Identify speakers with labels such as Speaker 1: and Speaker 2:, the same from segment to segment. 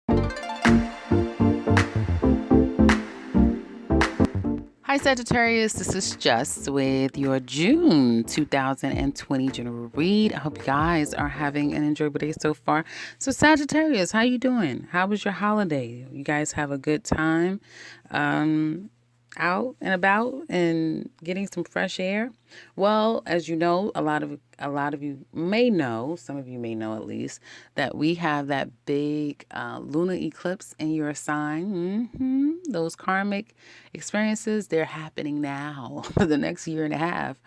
Speaker 1: Hi Sagittarius, this is Just with your June 2020 general read. I hope you guys are having an enjoyable day so far. So Sagittarius, how you doing? How was your holiday? You guys have a good time out and about and getting some fresh air? Well, as you know, a lot of you may know, some of you may know at least, that we have that big lunar eclipse in your sign. Those karmic experiences, they're happening now for the next year and a half,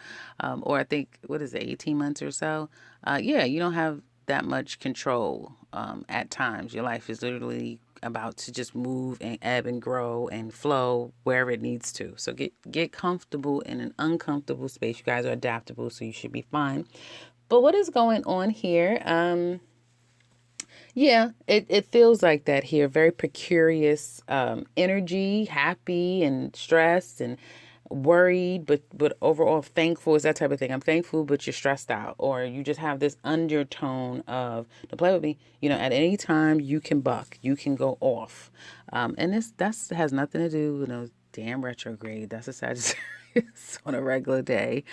Speaker 1: or I think, what is it, 18 months or so? Yeah, you don't have that much control at times. Your life is literally about to just move and ebb and grow and flow wherever it needs to. So get comfortable in an uncomfortable space. You guys are adaptable, so you should be fine. But what is going on here? Yeah, it feels like that here. Very precarious energy, happy and stressed and worried, but overall thankful. Is that type of thing. I'm thankful, but you're stressed out, or you just have this undertone of, to play with me. At any time you can buck, you can go off, and that's has nothing to do with no damn retrograde. That's a Sagittarius on a regular day.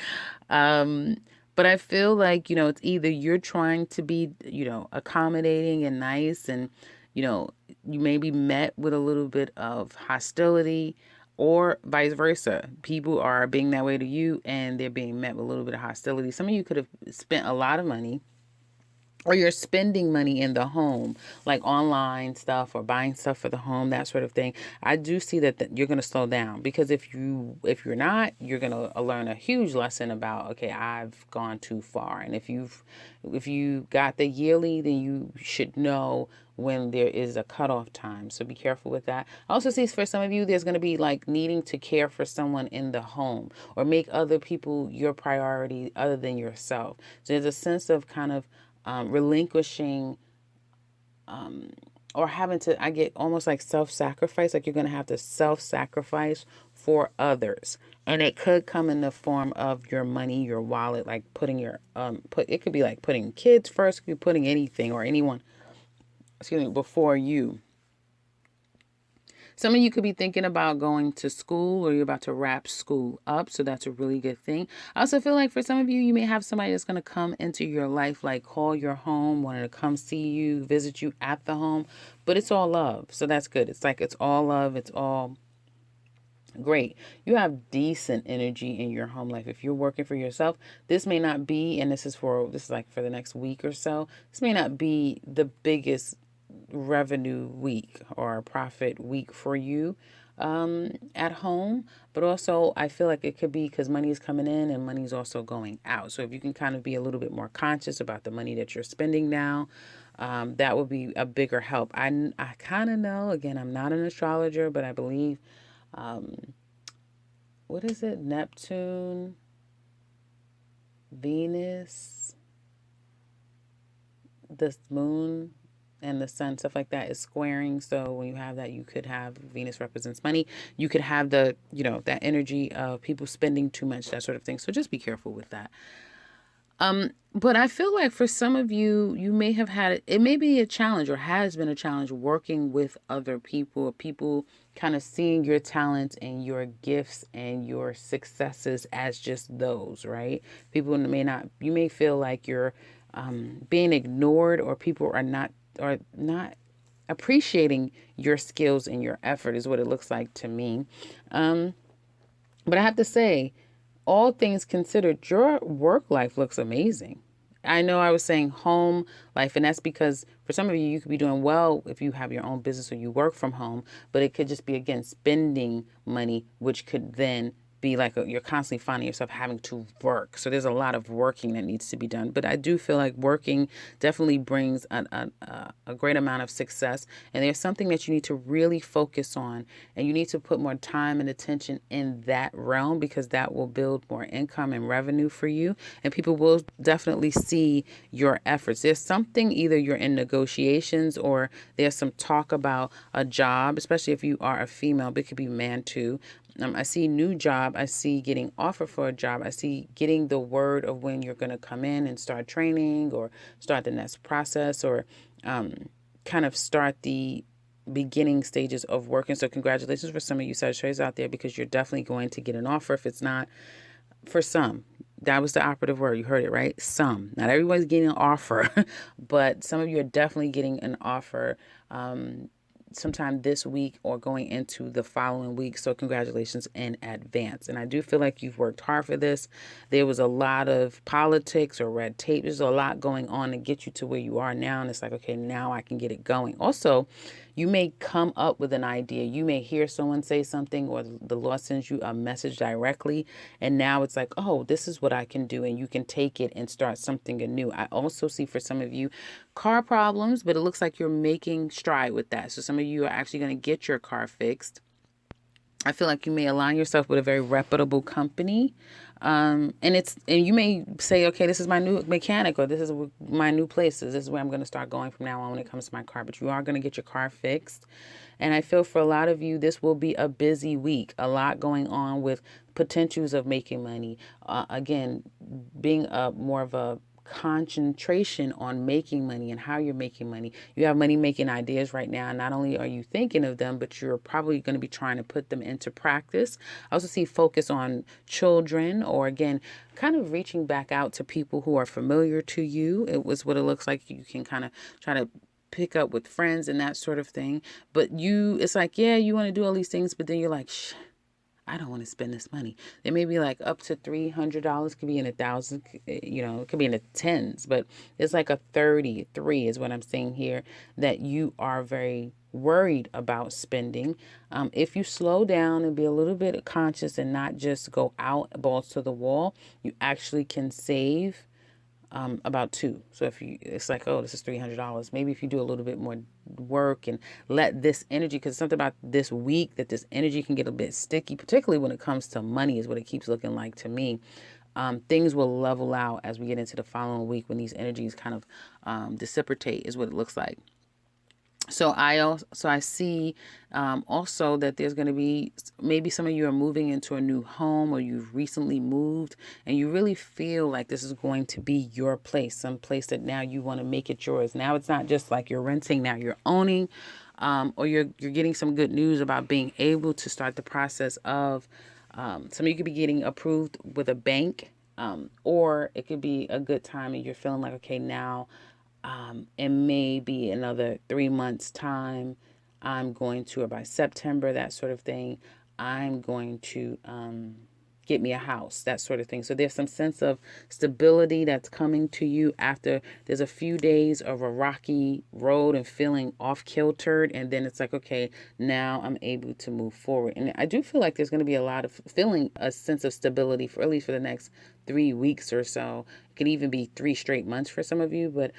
Speaker 1: Um, but I feel like, it's either you're trying to be, accommodating and nice, and, you know, you may be met with a little bit of hostility, or vice versa. People are being that way to you and they're being met with a little bit of hostility. Some of you could have spent a lot of money, or you're spending money in the home, like online stuff or buying stuff for the home, that sort of thing. I do see that you're going to slow down, because if you're not, you're going to learn a huge lesson about, okay, I've gone too far. And if you got the yearly, then you should know when there is a cutoff time. So be careful with that. I also see, for some of you, there's going to be like needing to care for someone in the home, or make other people your priority other than yourself. So there's a sense of kind of relinquishing, or having to, I get almost like self-sacrifice, like you're going to have to self-sacrifice for others. And it could come in the form of your money, your wallet, like putting your, it could be like putting kids first, it could be putting anything or anyone, before you. Some of you could be thinking about going to school, or you're about to wrap school up. So that's a really good thing. I also feel like for some of you, you may have somebody that's going to come into your life, like call your home, wanting to come see you, visit you at the home. But it's all love. So that's good. It's like it's all love. It's all great. You have decent energy in your home life. If you're working for yourself, this may not be, and this is like for the next week or so, this may not be the biggest revenue week or profit week for you at home. But also, I feel like it could be because money is coming in and money is also going out. So if you can kind of be a little bit more conscious about the money that you're spending now, that would be a bigger help. I kind of know, again, I'm not an astrologer, but I believe, what is it? Neptune, Venus, the moon, and the sun, stuff like that is squaring. So when you have that, you could have, Venus represents money. You could have that energy of people spending too much, that sort of thing. So just be careful with that. But I feel like for some of you, you may have had it may be a challenge, or has been a challenge, working with other people, or people kind of seeing your talents and your gifts and your successes as just those, right? People you may feel like you're being ignored, or people are not appreciating your skills and your effort, is what it looks like to me. But I have to say, all things considered, your work life looks amazing. I know I was saying home life, and that's because for some of you, you could be doing well if you have your own business or you work from home, but it could just be, again, spending money, which could then be like you're constantly finding yourself having to work. So there's a lot of working that needs to be done. But I do feel like working definitely brings a great amount of success. And there's something that you need to really focus on, and you need to put more time and attention in that realm, because that will build more income and revenue for you. And people will definitely see your efforts. There's something, either you're in negotiations, or there's some talk about a job, especially if you are a female, but it could be man too. I see new job. I see getting offered for a job. I see getting the word of when you're going to come in and start training, or start the next process, or kind of start the beginning stages of working. So congratulations for some of you Sagittarius out there, because you're definitely going to get an offer. If it's not, for some, that was the operative word. You heard it right. Some, not everybody's getting an offer, but some of you are definitely getting an offer sometime this week or going into the following week. So congratulations in advance. And I do feel like you've worked hard for this. There was a lot of politics or red tape. There's a lot going on to get you to where you are now. And it's like, okay, now I can get it going. Also, you may come up with an idea. You may hear someone say something, or the Lord sends you a message directly. And now it's like, oh, this is what I can do. And you can take it and start something anew. I also see for some of you car problems, but it looks like you're making stride with that. So some of you are actually going to get your car fixed. I feel like you may align yourself with a very reputable company. And you may say, okay, this is my new mechanic, or this is my new place. This is where I'm going to start going from now on when it comes to my car. But you are going to get your car fixed. And I feel for a lot of you, this will be a busy week. A lot going on with potentials of making money. Again, being more of a concentration on making money and how you're making money. You have money making ideas right now. Not only are you thinking of them, but you're probably going to be trying to put them into practice. I also see focus on children, or again, kind of reaching back out to people who are familiar to you. It was what it looks like. You can kind of try to pick up with friends and that sort of thing. But it's like, yeah, you want to do all these things, but then you're like, I don't want to spend this money. They may be like up to $300, could be in 1,000, it could be in the tens, but it's like a 33 is what I'm saying here, that you are very worried about spending. If you slow down and be a little bit conscious and not just go out balls to the wall, you actually can save about two. So it's like, oh, this is $300. Maybe if you do a little bit more work and let this energy, because something about this week that this energy can get a bit sticky, particularly when it comes to money, is what it keeps looking like to me. Things will level out as we get into the following week when these energies kind of dissipate, is what it looks like. So I see also that there's going to be, maybe some of you are moving into a new home, or you've recently moved and you really feel like this is going to be your place, some place that now you want to make it yours. Now it's not just like you're renting, now you're owning, or you're getting some good news about being able to start the process of, some of you could be getting approved with a bank, or it could be a good time and you're feeling like, okay, now it may be another 3 months time, I'm going to, or by September, that sort of thing, I'm going to get me a house, that sort of thing. So there's some sense of stability that's coming to you after there's a few days of a rocky road and feeling off kiltered. And then it's like, okay, now I'm able to move forward. And I do feel like there's going to be a lot of feeling a sense of stability for at least for the next 3 weeks or so. It could even be 3 straight months for some of you, but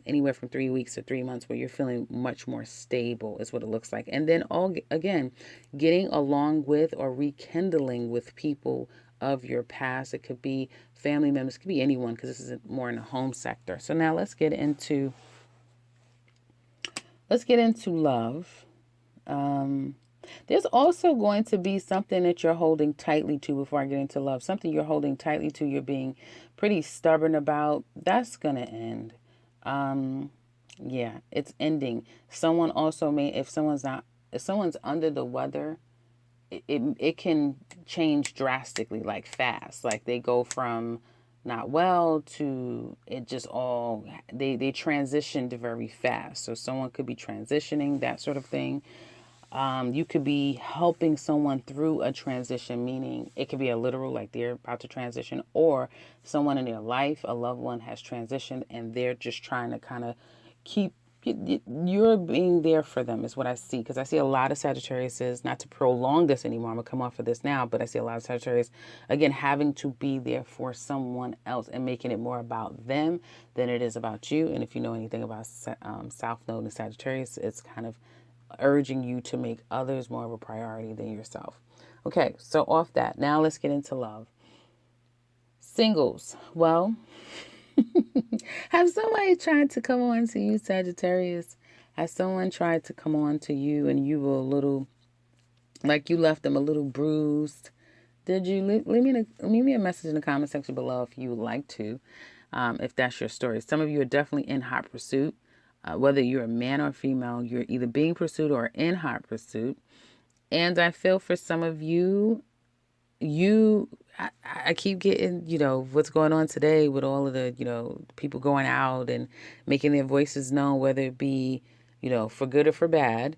Speaker 1: anywhere from 3 weeks to 3 months where you're feeling much more stable is what it looks like. And then again, getting along with or rekindling with people of your past. It could be family members, it could be anyone, because this is more in the home sector. So now let's get into love. There's also going to be something that you're holding tightly to before I get into love. Something you're holding tightly to, you're being pretty stubborn about. That's going to end. Yeah, it's ending. Someone also may, if someone's under the weather, it can change drastically, like fast. Like they go from not well to it just all, they transitioned very fast. So someone could be transitioning, that sort of thing. You could be helping someone through a transition, meaning it could be a literal, like they're about to transition, or someone in their life, a loved one has transitioned and they're just trying to kind of keep, you're being there for them is what I see. Because I see a lot of Sagittarius, not to prolong this anymore, I'm going to come off of this now, but I see a lot of Sagittarius, again, having to be there for someone else and making it more about them than it is about you. And if you know anything about South Node and Sagittarius, it's kind of urging you to make others more of a priority than yourself. Okay, so off that, now let's get into love. Singles, well, have somebody tried to come on to you, Sagittarius? Has someone tried to come on to you and you were a little, like you left them a little bruised? Did you? Leave me a message in the comment section below if you would like to, if that's your story. Some of you are definitely in hot pursuit. Whether you're a man or female, you're either being pursued or in hot pursuit. And I feel for some of you, I keep getting, what's going on today with all of the, people going out and making their voices known, whether it be, for good or for bad.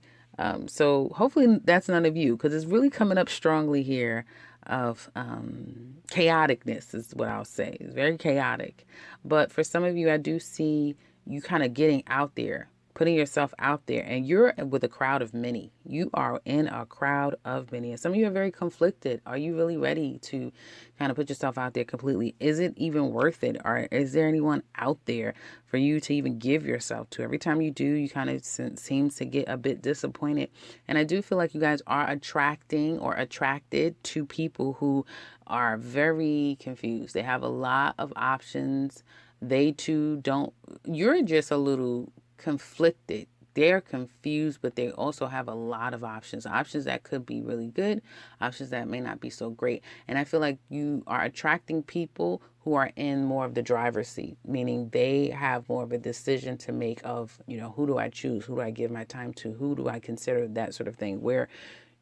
Speaker 1: So hopefully that's none of you, because it's really coming up strongly here of chaoticness is what I'll say. It's very chaotic. But for some of you, I do see you kind of getting out there, putting yourself out there, and you're with a crowd of many. You are in a crowd of many, and some of you are very conflicted. Are you really ready to kind of put yourself out there completely? Is it even worth it? Or is there anyone out there for you to even give yourself to? Every time you do, you kind of seems to get a bit disappointed. And I do feel like you guys are attracting or attracted to people who are very confused. They have a lot of options. They too don't, you're just a little conflicted. They're confused, but they also have a lot of options. Options that could be really good, options that may not be so great. And I feel like you are attracting people who are in more of the driver's seat, meaning they have more of a decision to make of, who do I choose? Who do I give my time to? Who do I consider? That sort of thing. Where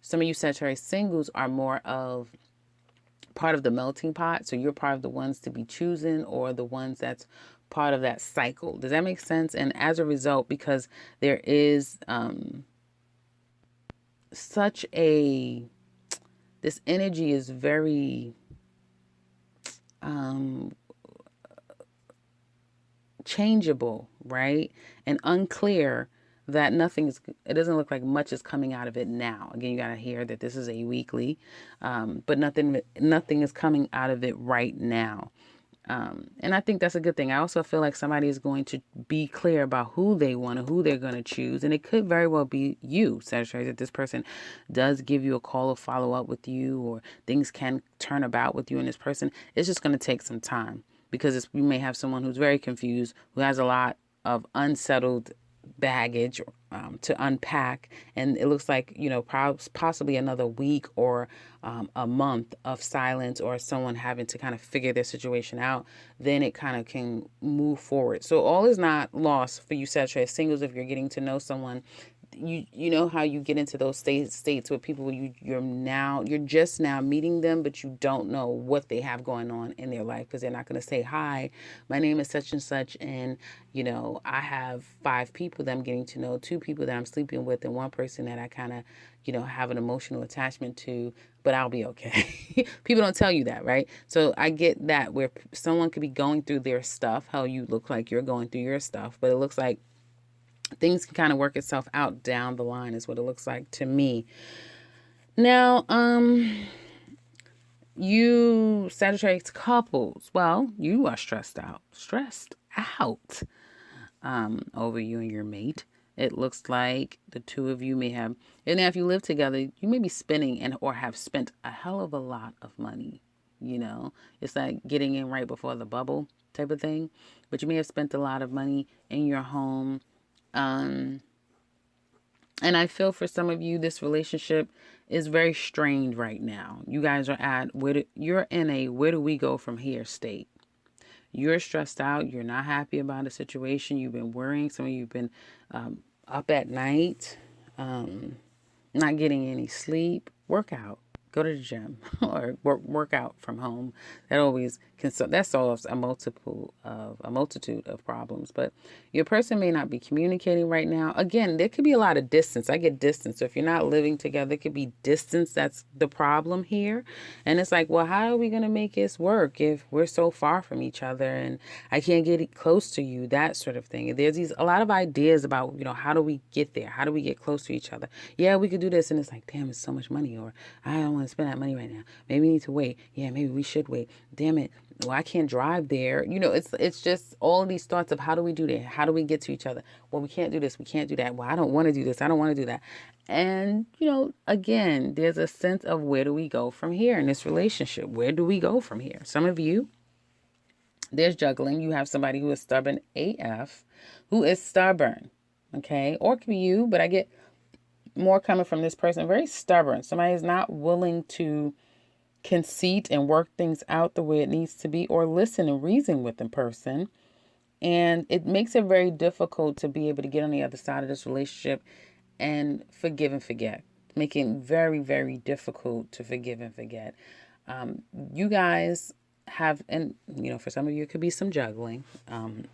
Speaker 1: some of you Sagittarius singles are more of part of the melting pot. So you're part of the ones to be chosen, or the ones that's part of that cycle. Does that make sense? And as a result, because there is such a, this energy is very changeable, right? And unclear, that it doesn't look like much is coming out of it now. Again, you got to hear that this is a weekly, but nothing is coming out of it right now. And I think that's a good thing. I also feel like somebody is going to be clear about who they want and who they're going to choose. And it could very well be you, Sagittarius, that this person does give you a call or follow up with you, or things can turn about with you and this person. It's just going to take some time, because you may have someone who's very confused, who has a lot of unsettled baggage to unpack, and it looks like possibly another week or a month of silence, or someone having to kind of figure their situation out, then it kind of can move forward. So all is not lost for you Sagittarius singles. If you're getting to know someone, you know how you get into those states with people where you're just now meeting them, but you don't know what they have going on in their life, because they're not going to say, hi, my name is such and such, and I have 5 people that I'm getting to know, 2 people that I'm sleeping with, and 1 person that I kind of have an emotional attachment to, but I'll be okay. People don't tell you that, right? So I get that, where someone could be going through their stuff, how you look like you're going through your stuff, but it looks like things can kind of work itself out down the line, is what it looks like to me. Now, you Sagittarius couples, well, you are stressed out over you and your mate. It looks like the two of you may have, and if you live together, you may be spending or have spent a hell of a lot of money. It's like getting in right before the bubble type of thing, but you may have spent a lot of money in your home. And I feel for some of you, this relationship is very strained right now. You guys are at you're in a where do we go from here state. You're stressed out. You're not happy about a situation. You've been worrying. Some of you have been up at night, not getting any sleep. Work out. Go to the gym or work out from home. That solves a multitude of problems. But your person may not be communicating right now. Again, there could be a lot of distance. I get distance. So if you're not living together, it could be distance that's the problem here. And it's like, well, how are we going to make this work if we're so far from each other and I can't get close to you, that sort of thing. There's a lot of ideas about, how do we get there? How do we get close to each other? Yeah, we could do this. And it's like, damn, it's so much money. Or I don't want to spend that money right now. Maybe we need to wait. Yeah, maybe we should wait. Damn it. Well, I can't drive there. It's just all of these thoughts of how do we do that? How do we get to each other? Well, we can't do this. We can't do that. Well, I don't want to do this. I don't want to do that. And, again, there's a sense of where do we go from here in this relationship? Where do we go from here? Some of you, there's juggling. You have somebody who is stubborn AF, who is stubborn. Okay. Or it could be you, but I get more coming from this person, very stubborn. Somebody is not willing to concede and work things out the way it needs to be, or listen and reason with the person. And it makes it very difficult to be able to get on the other side of this relationship and forgive and forget. Making it very, very difficult to forgive and forget. You guys have, and for some of you, it could be some juggling.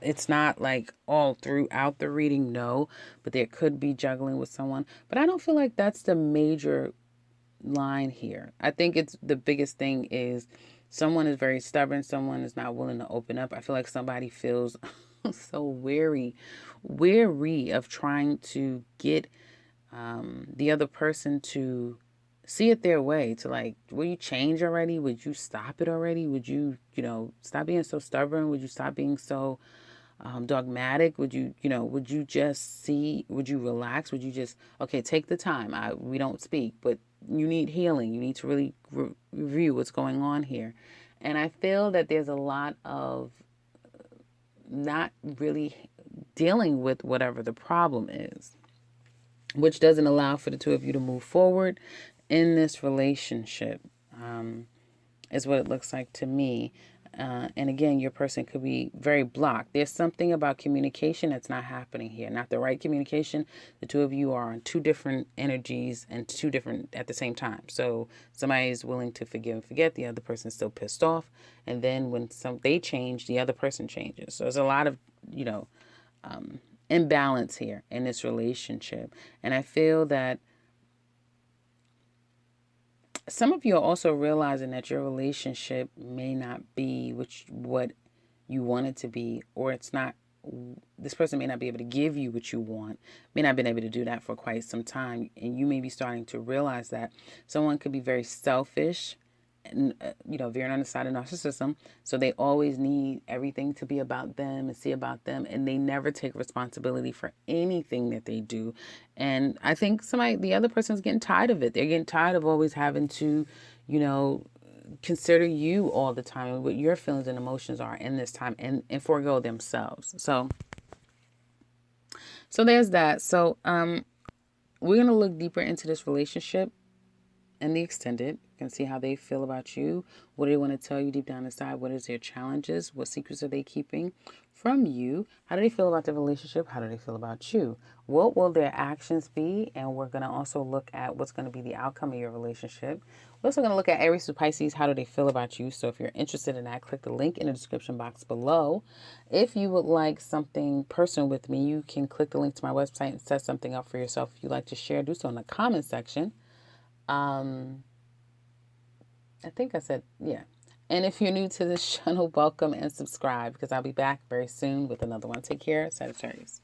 Speaker 1: It's not like all throughout the reading, no, but there could be juggling with someone. But I don't feel like that's the major line here. I think it's the biggest thing is someone is very stubborn, someone is not willing to open up. I feel like somebody feels so weary of trying to get the other person to see it their way, to like, will you change already? Would you stop it already? Would you, stop being so stubborn? Would you stop being so dogmatic? Would you, would you just see, would you relax? Would you just, okay, take the time. We don't speak, but you need healing. You need to really review what's going on here. And I feel that there's a lot of not really dealing with whatever the problem is, which doesn't allow for the two of you to move forward in this relationship, is what it looks like to me. And again, your person could be very blocked. There's something about communication that's not happening here. Not the right communication. The two of you are on two different energies and two different at the same time. So somebody is willing to forgive and forget. The other person's still pissed off. And then when they change, the other person changes. So there's a lot of, imbalance here in this relationship. And I feel that some of you are also realizing that your relationship may not be what you want it to be, or it's not. This person may not be able to give you what you want, may not have been able to do that for quite some time, and you may be starting to realize that someone could be very selfish and veering on the side of narcissism. So they always need everything to be about them and see about them, and they never take responsibility for anything that they do. And I think the other person's getting tired of it. They're getting tired of always having to, consider you all the time and what your feelings and emotions are in this time, and forego themselves. So there's that. So we're gonna look deeper into this relationship and the extended. You can see how they feel about you. What do they want to tell you deep down inside? What is their challenges? What secrets are they keeping from you? How do they feel about the relationship? How do they feel about you? What will their actions be? And we're going to also look at what's going to be the outcome of your relationship. We're also going to look at Aries to Pisces. How do they feel about you? So if you're interested in that, click the link in the description box below. If you would like something personal with me, you can click the link to my website and set something up for yourself. If you'd like to share, do so in the comment section. I think I said, yeah. And if you're new to this channel, welcome and subscribe, because I'll be back very soon with another one. Take care, Sagittarius.